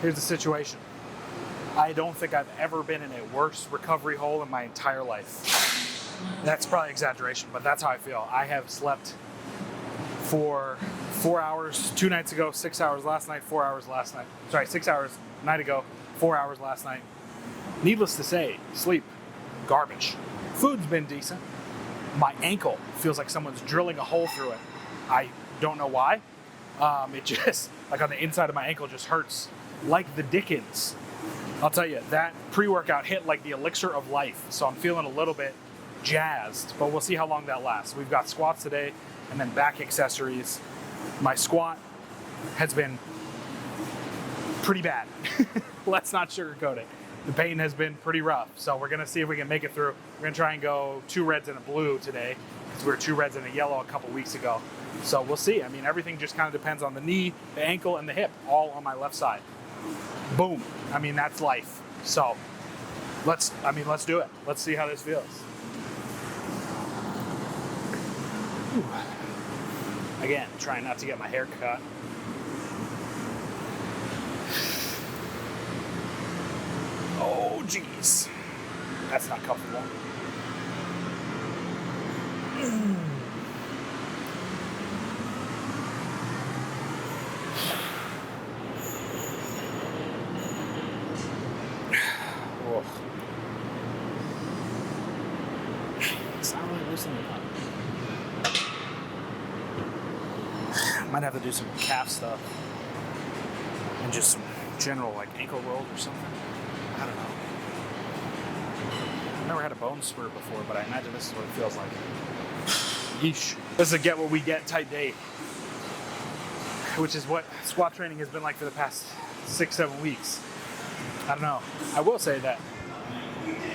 here's the situation. I don't think I've ever been in a worse recovery hole in my entire life. That's probably exaggeration, but that's how I feel. I have slept for 4 hours 2 nights ago, 6 hours last night, 4 hours last night. Sorry, 6 hours a night ago, 4 hours last night. Needless to say, sleep, garbage. Food's been decent. My ankle feels like someone's drilling a hole through it. I don't know why. It just, like on the inside of my ankle, just hurts like the dickens. I'll tell you, that pre-workout hit like the elixir of life. So I'm feeling a little bit jazzed, but we'll see how long that lasts. We've got squats today and then back accessories. My squat has been pretty bad. Let's not sugarcoat it. The pain has been pretty rough. So we're gonna see if we can make it through. We're gonna try and go 2 reds and a blue today, because we were 2 reds and a yellow a couple weeks ago. So we'll see. I mean, everything just kind of depends on the knee, the ankle, and the hip, all on my left side. Boom. I mean, that's life. So let's do it. Let's see how this feels. Whew. Again, trying not to get my hair cut. Oh, geez. That's not comfortable. Oh. It's not really loosening up. Might have to do some calf stuff and just some general like ankle roll or something. I don't know. I've never had a bone spur before, but I imagine this is what it feels like. Yeesh. This is a get what we get type day, which is what squat training has been like for the past 6-7 weeks. I don't know. I will say that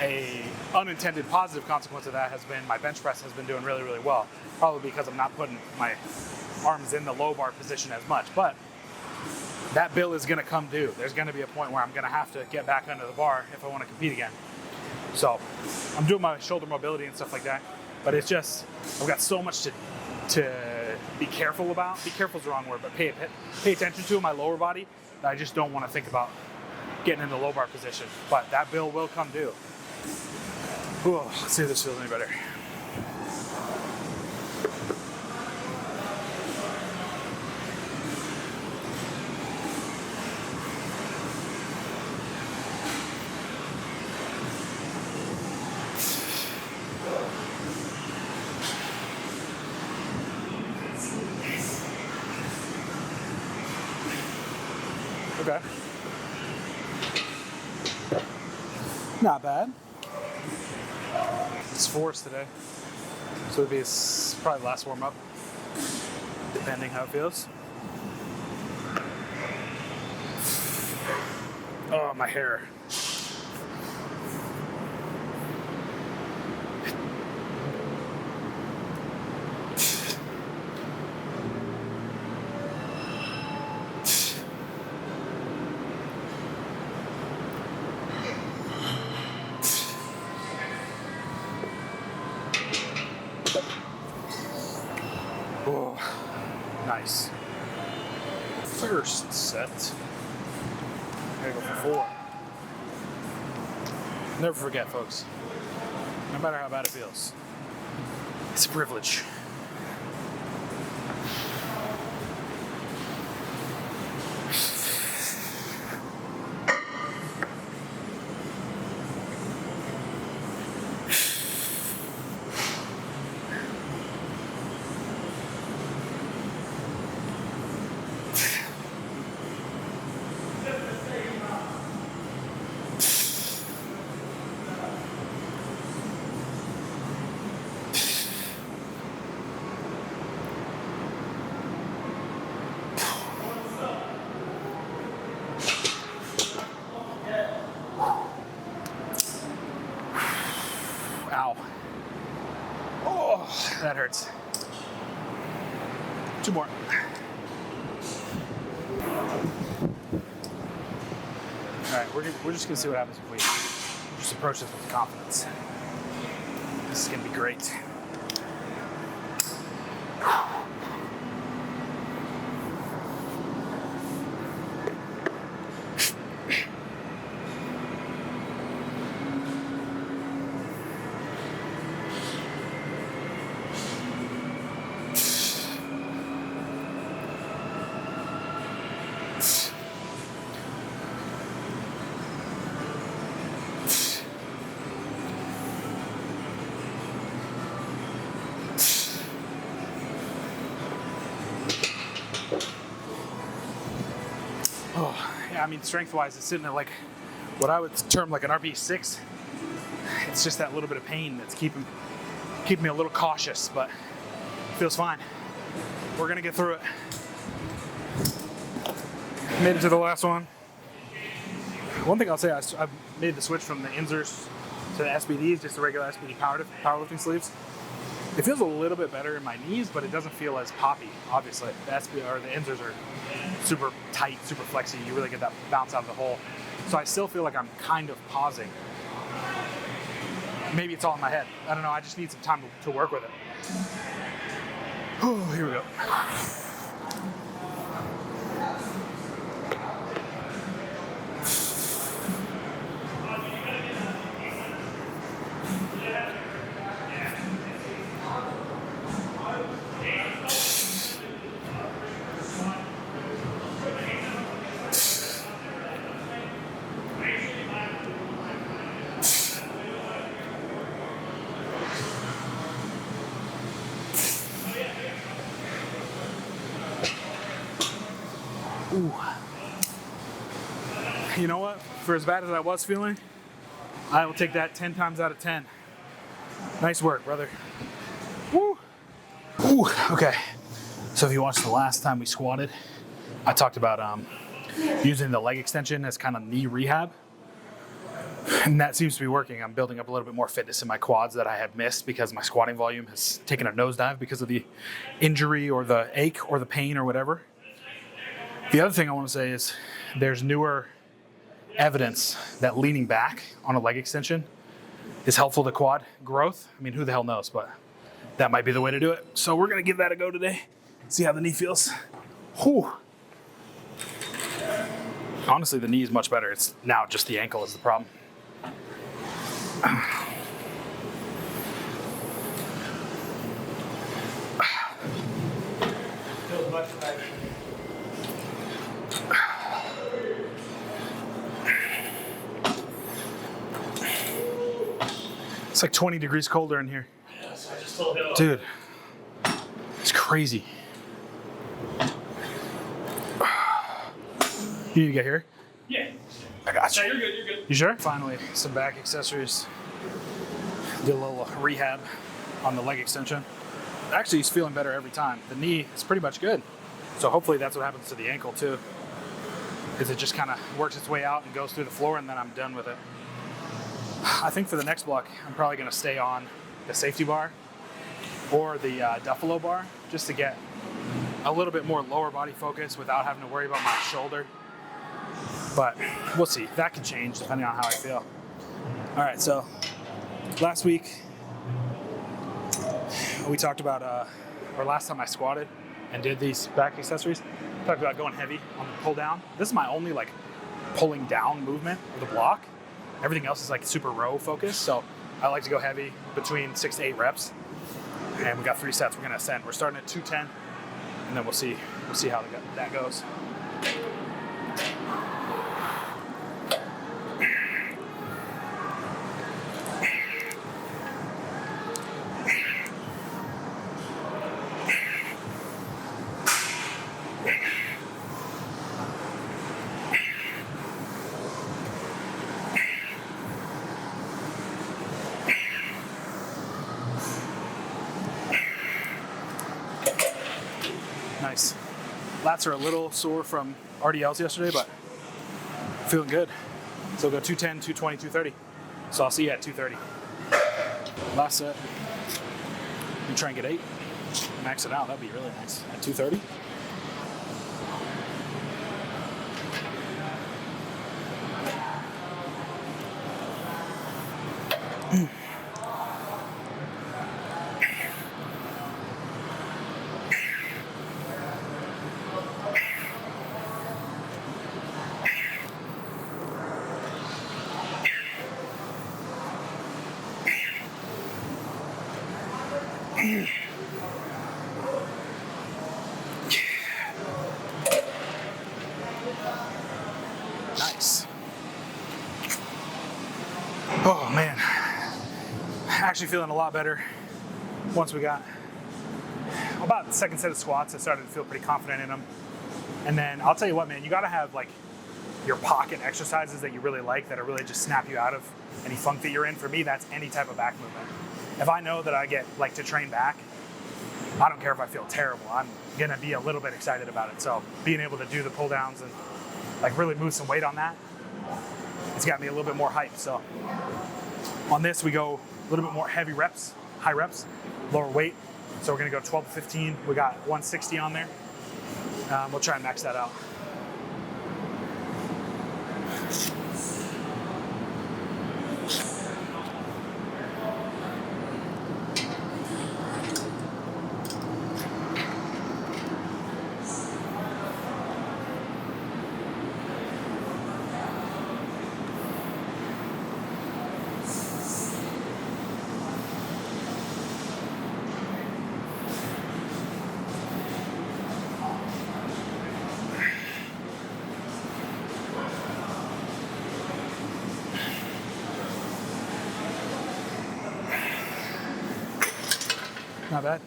a unintended positive consequence of that has been my bench press has been doing really, really well. Probably because I'm not putting my arms in the low bar position as much, but that bill is going to come due. There's going to be a point where I'm going to have to get back under the bar if I want to compete again. So I'm doing my shoulder mobility and stuff like that, but it's just, I've got so much to be careful about. Be careful is the wrong word, but pay attention to in my lower body that I just don't want to think about getting in the low bar position. But that bill will come due. Ooh, let's see if this feels any better. Okay. Not bad. It's forced today, so it'll be probably the last warm up, depending how it feels. Oh, my hair. Oh, nice. First set. I gotta go for 4. Never forget, folks. No matter how bad it feels, it's a privilege. Ow. Oh, that hurts. 2 more. All right, we're just gonna see what happens if we just approach this with confidence. This is gonna be great. I mean, strength-wise, it's sitting at like what I would term like an RP6. It's just that little bit of pain that's keeping me a little cautious, but it feels fine. We're gonna get through it. Made it to the last one. One thing I'll say, I've made the switch from the Inzers to the SBDs, just the regular SBD powerlifting sleeves. It feels a little bit better in my knees, but it doesn't feel as poppy, obviously. The Inzers are super tight, super flexy. You really get that bounce out of the hole. So I still feel like I'm kind of pausing. Maybe it's all in my head. I don't know, I just need some time to work with it. Oh, here we go. Ooh. You know what? For as bad as I was feeling, I will take that 10 times out of 10. Nice work, brother. Woo! Ooh, okay. So if you watched the last time we squatted, I talked about using the leg extension as kind of knee rehab. And that seems to be working. I'm building up a little bit more fitness in my quads that I had missed because my squatting volume has taken a nosedive because of the injury or the ache or the pain or whatever. The other thing I want to say is there's newer evidence that leaning back on a leg extension is helpful to quad growth. I mean, who the hell knows, but that might be the way to do it. So we're going to give that a go today. See how the knee feels. Whew. Honestly, the knee is much better. It's now just the ankle is the problem. Feels much better. It's like 20 degrees colder in here. Yes, I just told him. Dude, it's crazy. You need to get here? Yeah. I got you. No, you're good, you're good. You sure? Finally, some back accessories. Did a little rehab on the leg extension. Actually, he's feeling better every time. The knee is pretty much good. So hopefully that's what happens to the ankle too. Because it just kind of works its way out and goes through the floor and then I'm done with it. I think for the next block, I'm probably going to stay on the safety bar or the Duffalo bar just to get a little bit more lower body focus without having to worry about my shoulder. But we'll see. That could change depending on how I feel. All right, so last week we talked about, or last time I squatted and did these back accessories, talked about going heavy on the pull down. This is my only like pulling down movement of the block. Everything else is like super row focused, so I like to go heavy between 6 to 8 reps. And we got 3 sets. We're gonna ascend. We're starting at 210, and then we'll see how that goes. Nice. Lats are a little sore from RDLs yesterday, but feeling good. So we'll go 210, 220, 230. So I'll see you at 230. Last set. You try and get 8. Max it out. That'd be really nice. At 230. Nice. Oh man, actually feeling a lot better once we got about the second set of squats. I started to feel pretty confident in them. And then I'll tell you what, man, you gotta have like your pocket exercises that you really like, that are really just snap you out of any funk that you're in. For me, that's any type of back movement. If I know that I get like to train back, I don't care if I feel terrible. I'm gonna be a little bit excited about it. So being able to do the pull downs and like really move some weight on that, it's got me a little bit more hyped. So on this, we go a little bit more heavy reps, high reps, lower weight. So we're gonna go 12 to 15. We got 160 on there. We'll try and max that out. Not bad.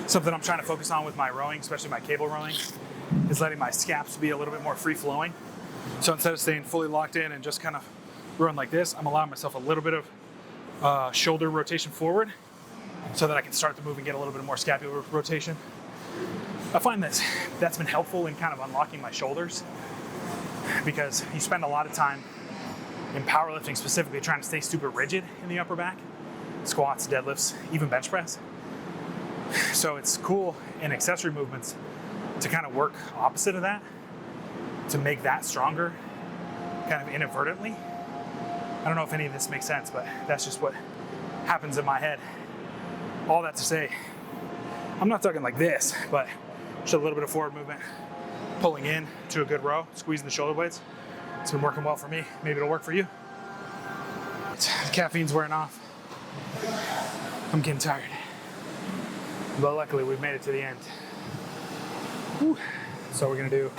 Something I'm trying to focus on with my rowing, especially my cable rowing, is letting my scaps be a little bit more free flowing. So instead of staying fully locked in and just kind of rowing like this, I'm allowing myself a little bit of shoulder rotation forward so that I can start to move and get a little bit more scapular rotation. I find that that's been helpful in kind of unlocking my shoulders, because you spend a lot of time in powerlifting specifically trying to stay super rigid in the upper back. Squats, deadlifts, even bench press. So it's cool in accessory movements to kind of work opposite of that, to make that stronger, kind of inadvertently. I don't know if any of this makes sense, but that's just what happens in my head. All that to say, I'm not talking like this, but just a little bit of forward movement, pulling in to a good row, squeezing the shoulder blades. It's been working well for me. Maybe it'll work for you. The caffeine's wearing off. I'm getting tired, but luckily we've made it to the end. Whew. So we're gonna do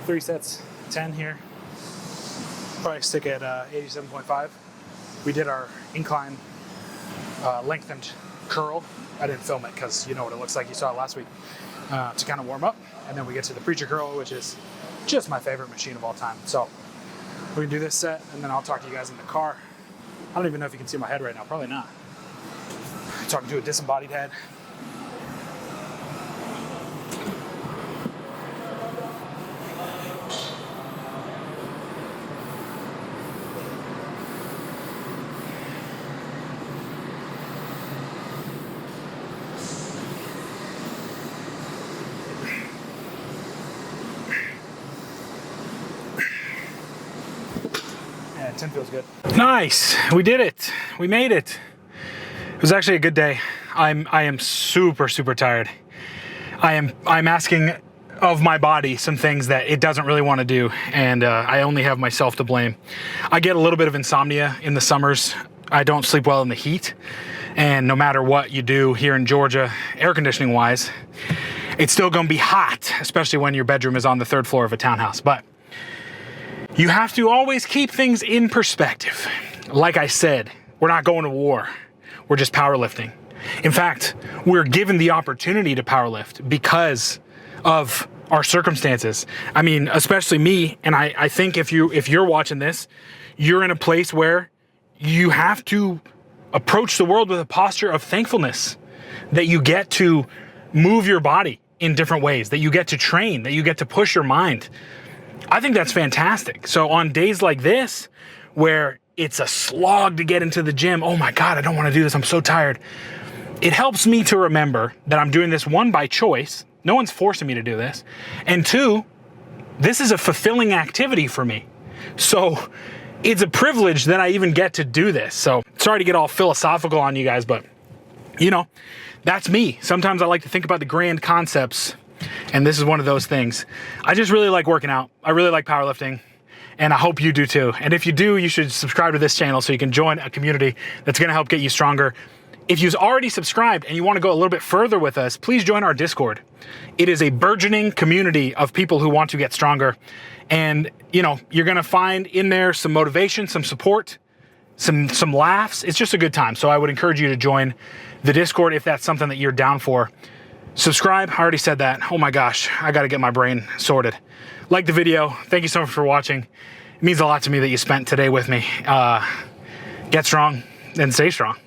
3 sets, 10 here. Probably stick at 87.5. We did our incline lengthened curl. I didn't film it because you know what it looks like. You saw it last week, to kind of warm up. And then we get to the preacher curl, which is just my favorite machine of all time. So we're gonna do this set, and then I'll talk to you guys in the car. I don't even know if you can see my head right now, probably not. Talking to a disembodied head. Yeah, 10 feels good. Nice, we did it. We made it. It was actually a good day. I am super tired. I'm asking of my body some things that it doesn't really want to do, and I only have myself to blame. I get a little bit of insomnia in the summers. I don't sleep well in the heat, and no matter what you do here in Georgia, air conditioning wise, it's still gonna be hot, especially when your bedroom is on the 3rd floor of a townhouse. But you have to always keep things in perspective. Like I said, we're not going to war. We're just powerlifting. In fact, we're given the opportunity to powerlift because of our circumstances. I mean, especially me, and I think if you're watching this, you're in a place where you have to approach the world with a posture of thankfulness that you get to move your body in different ways, that you get to train, that you get to push your mind. I think that's fantastic. So on days like this, where it's a slog to get into the gym, oh my God, I don't want to do this, I'm so tired. It helps me to remember that I'm doing this, 1, by choice. No one's forcing me to do this. And 2, this is a fulfilling activity for me. So it's a privilege that I even get to do this. So sorry to get all philosophical on you guys, but you know, that's me. Sometimes I like to think about the grand concepts, and this is one of those things. I just really like working out. I really like powerlifting. And I hope you do too. And if you do, you should subscribe to this channel so you can join a community that's gonna help get you stronger. If you've already subscribed and you wanna go a little bit further with us, please join our Discord. It is a burgeoning community of people who want to get stronger. And you know, you're gonna find in there some motivation, some support, some laughs. It's just a good time. So I would encourage you to join the Discord if that's something that you're down for. Subscribe, I already said that. Oh my gosh, I gotta get my brain sorted. Like the video, thank you so much for watching. It means a lot to me that you spent today with me. Get strong and stay strong.